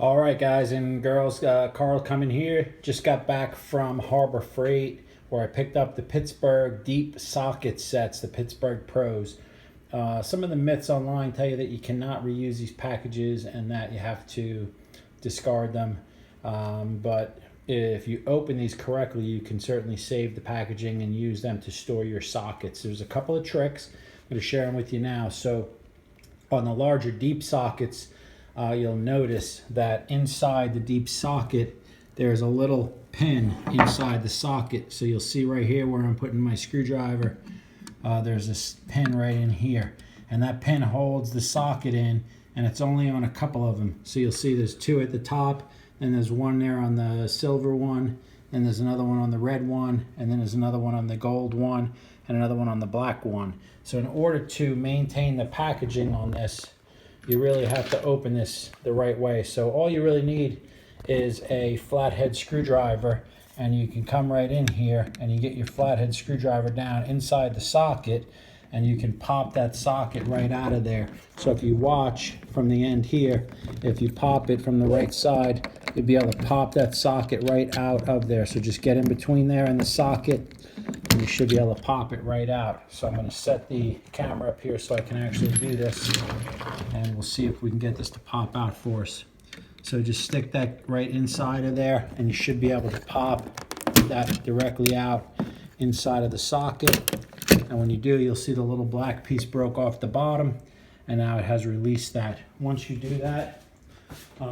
All right, guys and girls, Carl coming here. Just got back from Harbor Freight where I picked up the Pittsburgh deep socket sets, the Pittsburgh Pros. Some of the myths online tell you that you cannot reuse these packages and that you have to discard them. But if you open these correctly, you can certainly save the packaging and use them to store your sockets. There's a couple of tricks. I'm going to share them with you now. So on the larger deep sockets, you'll notice that inside the deep socket there's a little pin inside the socket. So you'll see right here where I'm putting my screwdriver, there's this pin right in here, and that pin holds the socket in, and it's only on a couple of them. So you'll see there's two at the top, and there's one there on the silver one, and there's another one on the red one, and then there's another one on the gold one, and another one on the black one. So in order to maintain the packaging on this, you really have to open this the right way. So all you really need is a flathead screwdriver, and you can come right in here and you get your flathead screwdriver down inside the socket, and you can pop that socket right out of there. So if you watch from the end here, if you pop it from the right side, you'll be able to pop that socket right out of there. So just get in between there and the socket, and you should be able to pop it right out. So I'm going to set the camera up here so I can actually do this, and we'll see if we can get this to pop out for us. So just stick that right inside of there, and you should be able to pop that directly out inside of the socket. And when you do, you'll see the little black piece broke off the bottom, and now it has released that. Once you do that,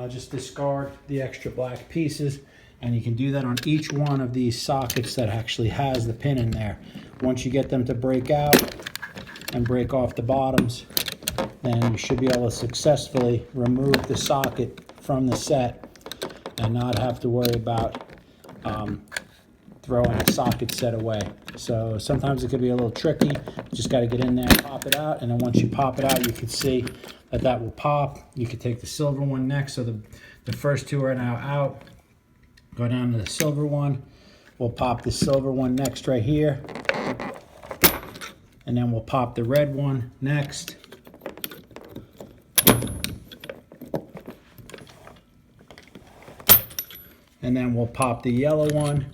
just discard the extra black pieces, and you can do that on each one of these sockets that actually has the pin in there. Once you get them to break out and break off the bottoms, then you should be able to successfully remove the socket from the set and not have to worry about throwing a socket set away. So sometimes it could be a little tricky. You just got to get in there and pop it out, and then once you pop it out, you can see that that will pop. You could take the silver one next. So the first two are now out. Go down to the silver one. We'll pop the silver one next right here, and then we'll pop the red one next. And then we'll pop the yellow one,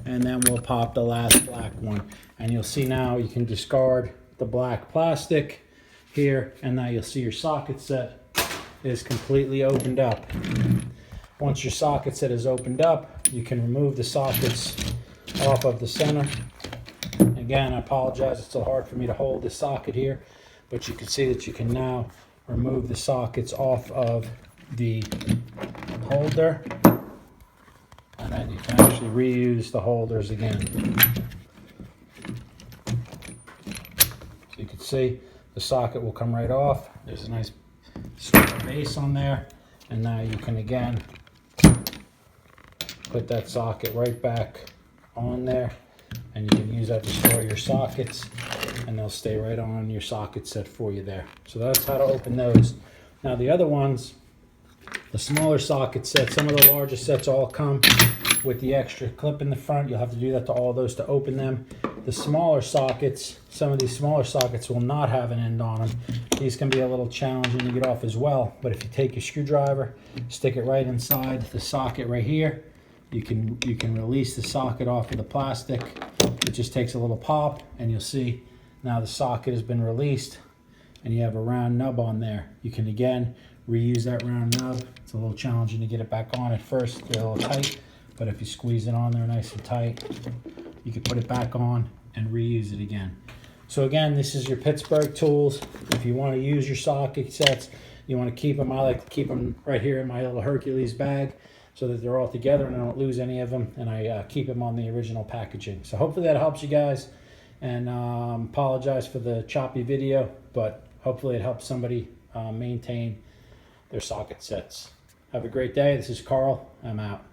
and then we'll pop the last black one. And you'll see now you can discard the black plastic here, and now you'll see your socket set is completely opened up. Once your socket set is opened up, you can remove the sockets off of the center. Again, I apologize, it's so hard for me to hold the socket here, but you can see that you can now remove the sockets off of the holder, and then you can actually reuse the holders again. So you can see the socket will come right off. There's a nice square base on there, and now you can again put that socket right back on there, and you can use that to store your sockets, and they'll stay right on your socket set for you there. So that's how to open those. Now the other ones, the smaller socket sets, some of the larger sets all come with the extra clip in the front. You'll have to do that to all those to open them. The smaller sockets, some of these smaller sockets will not have an end on them. These can be a little challenging to get off as well, but if you take your screwdriver, stick it right inside the socket right here, you can release the socket off of the plastic. It just takes a little pop, and you'll see now the socket has been released, and you have a round nub on there. You can again reuse that round nub. It's a little challenging to get it back on at first. They're a little tight, but if you squeeze it on there nice and tight, you can put it back on and reuse it again. So again, this is your Pittsburgh tools. If you want to use your socket sets, you want to keep them, I like to keep them right here in my little Hercules bag so that they're all together and I don't lose any of them, and I keep them on the original packaging. So hopefully that helps you guys, and apologize for the choppy video, but hopefully it helps somebody maintain their socket sets. Have a great day. This is Carl. I'm out.